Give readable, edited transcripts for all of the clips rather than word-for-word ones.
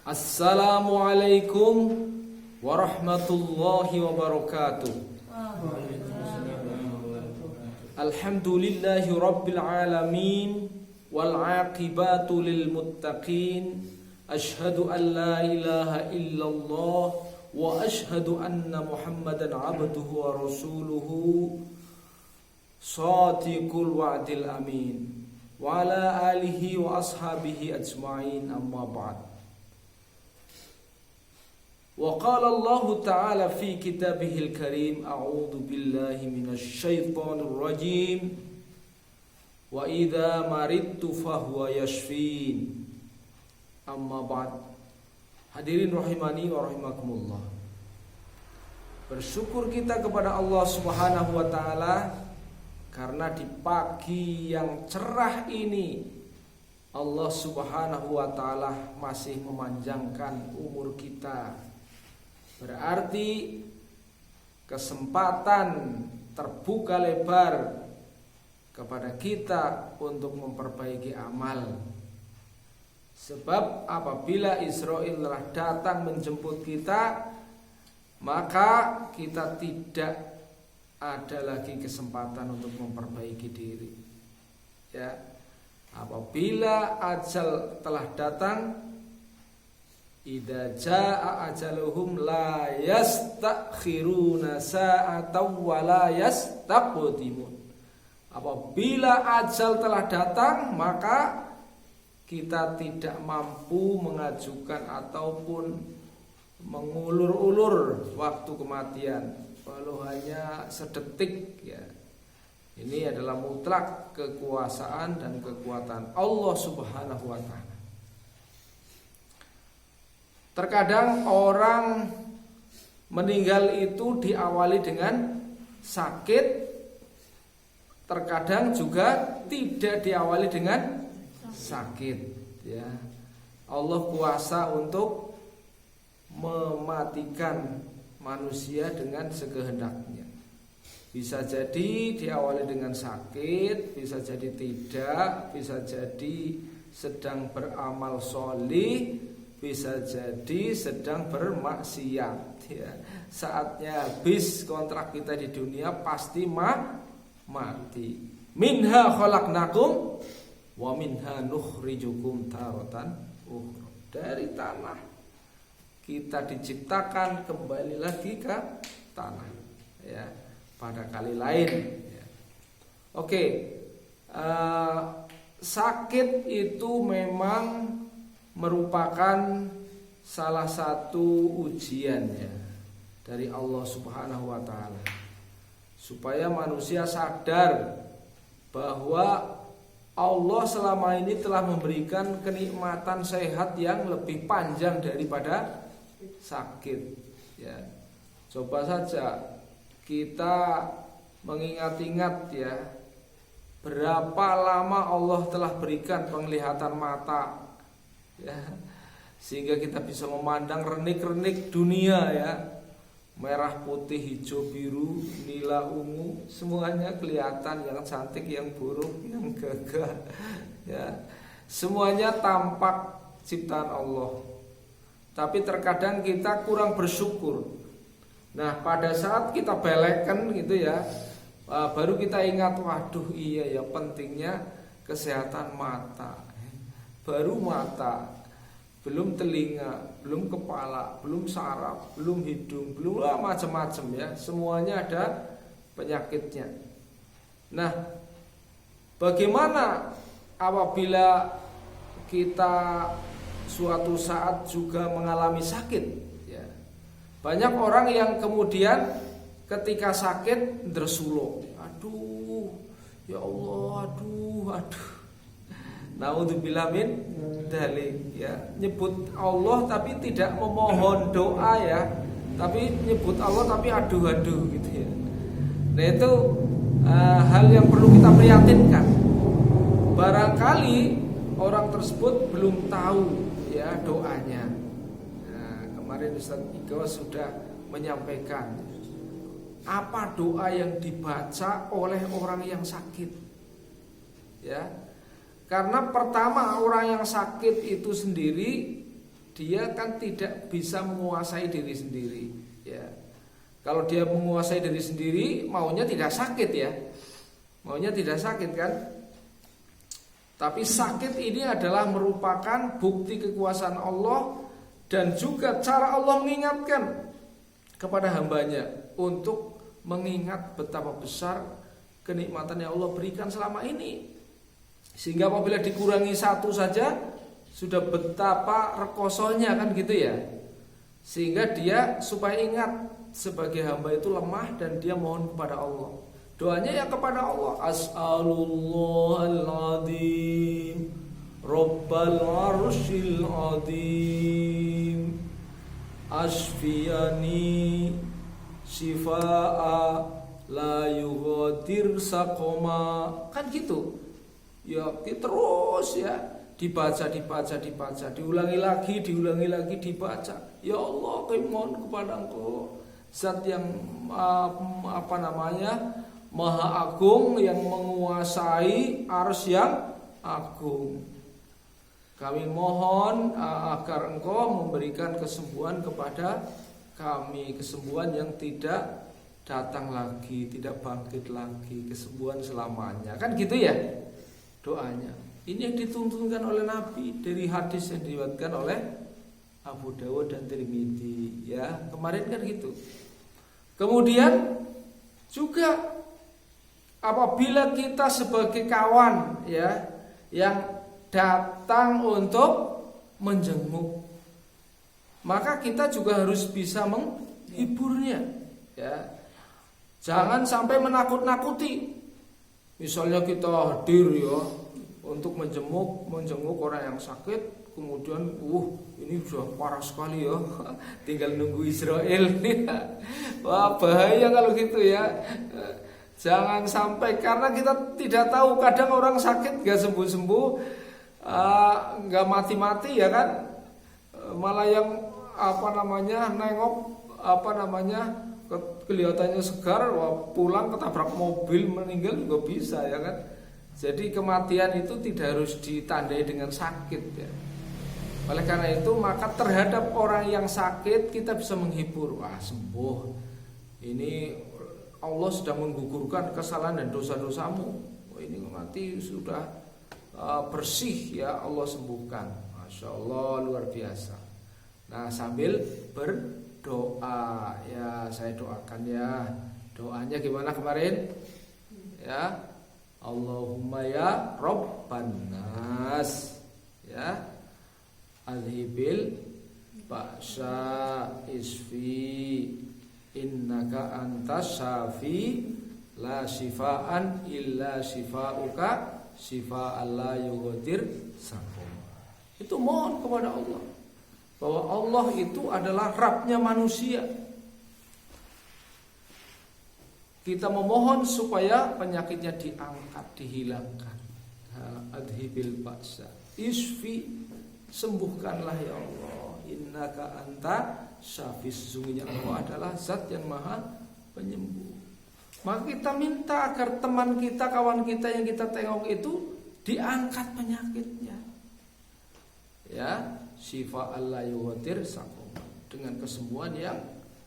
Assalamualaikum warahmatullahi wabarakatuh. Alhamdulillahi rabbil alamin wal aqibatu lil muttaqin. Ashhadu an la ilaha illallah wa ashhadu anna Muhammadan abduhu wa rasuluhu shadiqul wa'dil amin wa ala alihi wa ashabihi ajma'in, amma ba'd. Wa qala Allah ta'ala fi kitabihil karim, a'udzu billahi minasy syaithanir rajim, wa idza maridtu fahuwa yashfin, amma ba'd. Hadirin rahimani wa rahimakumullah. Bersyukur kita kepada Allah Subhanahu wa taala karena di pagi yang cerah ini Allah Subhanahu wa taala masih memanjangkan umur kita. Berarti kesempatan terbuka lebar kepada kita untuk memperbaiki amal. Sebab apabila Israil telah datang menjemput kita, maka kita tidak ada lagi kesempatan untuk memperbaiki diri. Ya, apabila ajal telah datang, idza jaa ajaluhum la yastakhiruna sa'atan wa la yastaqdimun. Apabila ajal telah datang, maka kita tidak mampu mengajukan ataupun mengulur-ulur waktu kematian walau hanya sedetik, ya. Ini adalah mutlak kekuasaan dan kekuatan Allah Subhanahu wa taala. Terkadang orang meninggal itu diawali dengan sakit, terkadang juga tidak diawali dengan sakit, ya. Allah kuasa untuk mematikan manusia dengan sekehendaknya. Bisa jadi diawali dengan sakit, bisa jadi tidak, bisa jadi sedang beramal sholih, bisa jadi sedang bermaksiat, ya. Saatnya habis kontrak kita di dunia pasti mati. Minha khalaqnakum wa minha nukhrijukum taratan ukhra. Dari tanah kita diciptakan, kembali lagi ke tanah, ya, pada kali lain, ya. Oke, sakit itu memang merupakan salah satu ujian, ya, dari Allah Subhanahu wa taala, supaya manusia sadar bahwa Allah selama ini telah memberikan kenikmatan sehat yang lebih panjang daripada sakit, ya. Coba saja kita mengingat-ingat, ya, berapa lama Allah telah berikan penglihatan mata, ya, sehingga kita bisa memandang renik-renik dunia, ya. Merah, putih, hijau, biru, nila, ungu, semuanya kelihatan, yang cantik, yang buruk, yang gagah, ya. Semuanya tampak ciptaan Allah. Tapi terkadang kita kurang bersyukur. Nah, pada saat kita belekkan gitu, ya, baru kita ingat, waduh iya ya pentingnya kesehatan mata. Baru mata, belum telinga, belum kepala, belum saraf, belum hidung, belum macam-macam, ya. Semuanya ada penyakitnya. Nah, bagaimana apabila kita suatu saat juga mengalami sakit, ya. Banyak orang yang kemudian ketika sakit dersulo, aduh ya Allah, aduh. Naudzubillah min dzalik, ya. Nyebut Allah tapi tidak memohon doa, ya. Tapi nyebut Allah tapi aduh gitu, ya. Nah, itu hal yang perlu kita prihatinkan. Barangkali orang tersebut belum tahu, ya, doanya. Nah, kemarin Ustaz Iko sudah menyampaikan apa doa yang dibaca oleh orang yang sakit, ya. Karena pertama, orang yang sakit itu sendiri dia kan tidak bisa menguasai diri sendiri, ya. Kalau dia menguasai diri sendiri, maunya tidak sakit, ya. Maunya tidak sakit, kan? Tapi sakit ini adalah merupakan bukti kekuasaan Allah dan juga cara Allah mengingatkan kepada hambanya untuk mengingat betapa besar kenikmatan yang Allah berikan selama ini. Sehingga apabila dikurangi satu saja sudah betapa rekosonya, kan gitu ya. Sehingga dia supaya ingat sebagai hamba itu lemah dan dia mohon kepada Allah. Doanya ya kepada Allah, as'alullahal azim rabbal arsyil azim asfiyani shifa'a la yughadir saqoma. Kan gitu. Ya terus ya dibaca, diulangi lagi, dibaca. Ya Allah, kami mohon kepada Engkau, Zat yang Maha Agung, yang menguasai arsy yang agung. Kami mohon agar Engkau memberikan kesembuhan kepada kami, kesembuhan yang tidak datang lagi, tidak bangkit lagi, kesembuhan selamanya. Kan gitu ya doanya. Ini yang dituntunkan oleh Nabi dari hadis yang diriwayatkan oleh Abu Dawud dan Tirmidzi, ya. Kemarin kan gitu. Kemudian juga apabila kita sebagai kawan, ya, yang datang untuk menjenguk, maka kita juga harus bisa menghiburnya, ya. Jangan sampai menakut-nakuti. Misalnya kita hadir, ya, untuk menjenguk orang yang sakit, kemudian ini sudah parah sekali, ya, tinggal nunggu Israel. Wah, bahaya kalau gitu, ya. Jangan sampai, karena kita tidak tahu, kadang orang sakit gak sembuh-sembuh, gak mati-mati, ya kan, malah yang nengok kelihatannya segar, pulang ketabrak mobil meninggal juga bisa, ya kan. Jadi kematian itu tidak harus ditandai dengan sakit, ya. Oleh karena itu, maka terhadap orang yang sakit kita bisa menghibur. Wah, sembuh, ini Allah sudah menggugurkan kesalahan dan dosa-dosamu. Oh, ini mati sudah bersih, ya, Allah sembuhkan. Masya Allah, luar biasa. Nah, sambil berdoa, ya, saya doakan, ya. Doanya gimana kemarin? Ya, Allahumma ya Rabban nas, ya, adhibil ba'sa isfi innaka antas syafi la shifaan illa shifauka shifaan la yughadir saqama. Itu mohon kepada Allah bahwa Allah itu adalah Rabbnya manusia. Kita memohon supaya penyakitnya diangkat, dihilangkan. Adhibil ba'sa isfi, sembuhkanlah ya Allah. Innaka anta syafi, sesungguhnya Allah adalah zat yang maha penyembuh. Maka kita minta agar teman kita, kawan kita yang kita tengok itu diangkat penyakitnya, ya, syifa alla yughadir saqama, dengan kesembuhan yang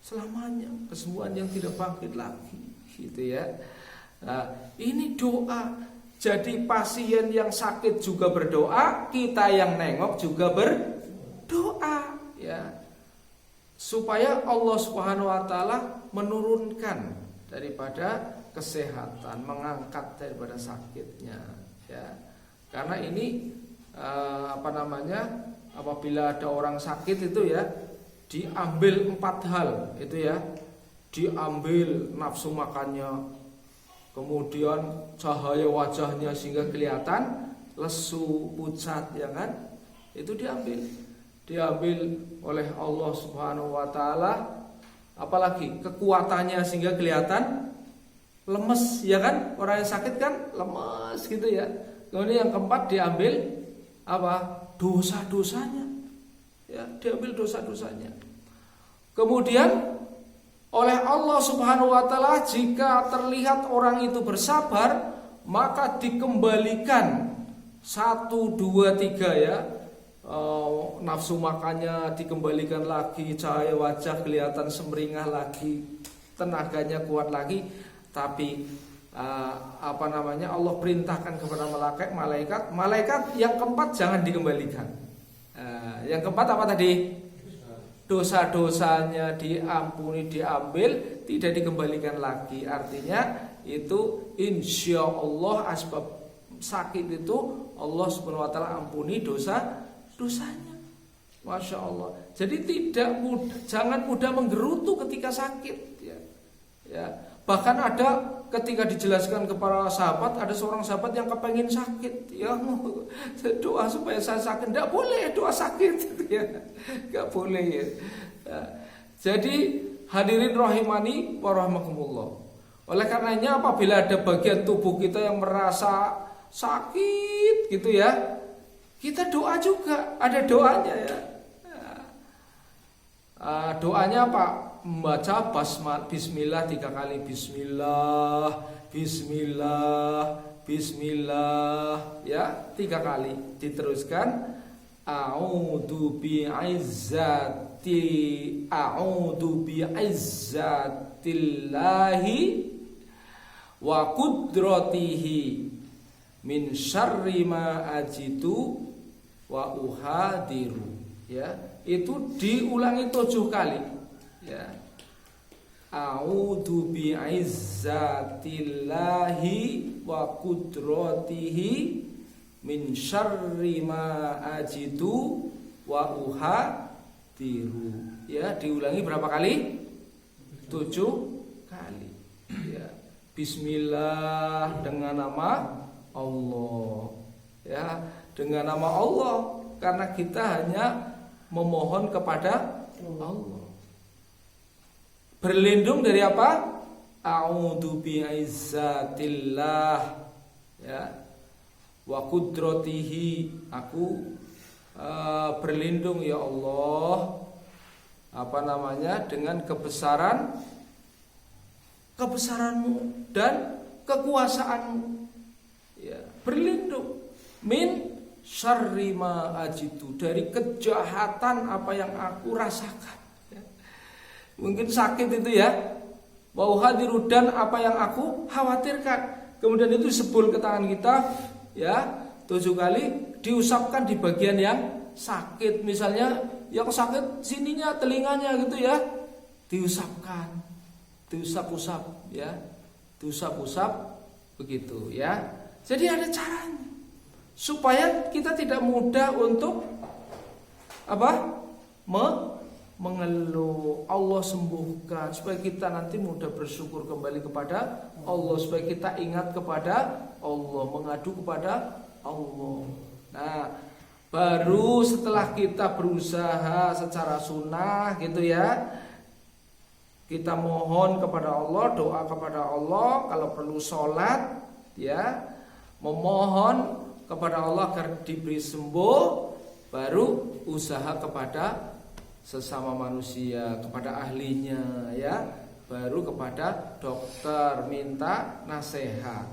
selamanya, kesembuhan yang tidak bangkit lagi, gitu ya. Nah, ini doa. Jadi pasien yang sakit juga berdoa, kita yang nengok juga berdoa, ya, supaya Allah Subhanahu wa taala menurunkan daripada kesehatan, mengangkat daripada sakitnya, ya. Karena ini apabila ada orang sakit itu, ya, diambil 4 hal itu, ya. Diambil nafsu makannya, kemudian cahaya wajahnya sehingga kelihatan lesu, pucat, ya kan? Itu diambil oleh Allah Subhanahu wa taala. Apalagi kekuatannya sehingga kelihatan lemes, ya kan? Orang yang sakit kan lemes gitu, ya. Kemudian yang keempat diambil dosa-dosanya. Ya, diambil dosa-dosanya. Kemudian oleh Allah Subhanahu wa taala, jika terlihat orang itu bersabar, maka dikembalikan 1, 2, 3, ya, nafsu makannya dikembalikan lagi, cahaya wajah kelihatan semeringah lagi, tenaganya kuat lagi. Tapi Allah perintahkan kepada malaikat yang keempat jangan dikembalikan. Yang keempat apa tadi? Dosa-dosanya diampuni, diambil, tidak dikembalikan lagi. Artinya itu insya Allah asbab sakit itu Allah Subhanahu wa taala ampuni dosanya. Masya Allah. Jadi jangan mudah menggerutu ketika sakit ya. Bahkan ada ketika dijelaskan kepada sahabat, ada seorang sahabat yang kepengen sakit, ya doa supaya saya sakit, tidak boleh doa sakit, ya nggak boleh ya. Jadi hadirin rahimani wa rahmakumullah. Oleh karenanya apabila ada bagian tubuh kita yang merasa sakit gitu ya, kita doa juga, ada doanya ya. Doanya apa? Membaca bismillah 3 kali. Bismillah, bismillah, bismillah, ya 3 kali. Diteruskan a'udzu bi'izzatillahi wa qudratihi min syarri ma ajitu wa uhadiru. Ya, itu diulangi 7 kali. Ya. A'udzu bi'izzatillahi wa qudratihi min syarri ma ajidu wa uhadiru. Ya, diulangi berapa kali? 7 kali. Ya. Bismillah dengan nama Allah. Ya, dengan nama Allah karena kita hanya memohon kepada Allah. Berlindung dari apa? A'udzu bi'izzatillah, ya, wa qudratihi. Aku berlindung ya Allah, dengan kebesaranmu dan kekuasaanmu. Ya, berlindung min syarri ma ajitu, dari kejahatan apa yang aku rasakan. Ya. Mungkin sakit itu ya, wa uhadiru, dan apa yang aku khawatirkan. Kemudian itu disebul ke tangan kita, ya 7 kali, diusapkan di bagian yang sakit. Misalnya yang sakit sininya, telinganya gitu ya, diusapkan, diusap-usap ya, diusap-usap begitu ya. Jadi ada caranya supaya kita tidak mudah untuk mengeluh. Allah sembuhkan supaya kita nanti mudah bersyukur kembali kepada Allah, supaya kita ingat kepada Allah, mengadu kepada Allah. Nah, baru setelah kita berusaha secara sunnah gitu ya, kita mohon kepada Allah, doa kepada Allah, kalau perlu sholat ya, memohon kepada Allah agar diberi sembuh, baru usaha kepada sesama manusia, kepada ahlinya ya, baru kepada dokter minta nasihat.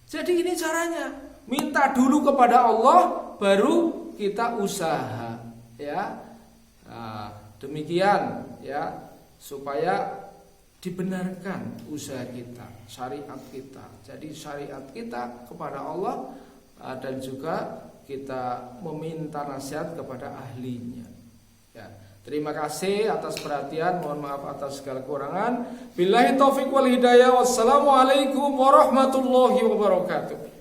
Jadi ini caranya, minta dulu kepada Allah, baru kita usaha ya. Nah, demikian ya, supaya dibenarkan usaha kita, syariat kita. Jadi syariat kita kepada Allah, dan juga kita meminta nasihat kepada ahlinya. Ya, terima kasih atas perhatian, mohon maaf atas segala kekurangan. Billahi taufiq wal hidayah. Wassalamualaikum warahmatullahi wabarakatuh.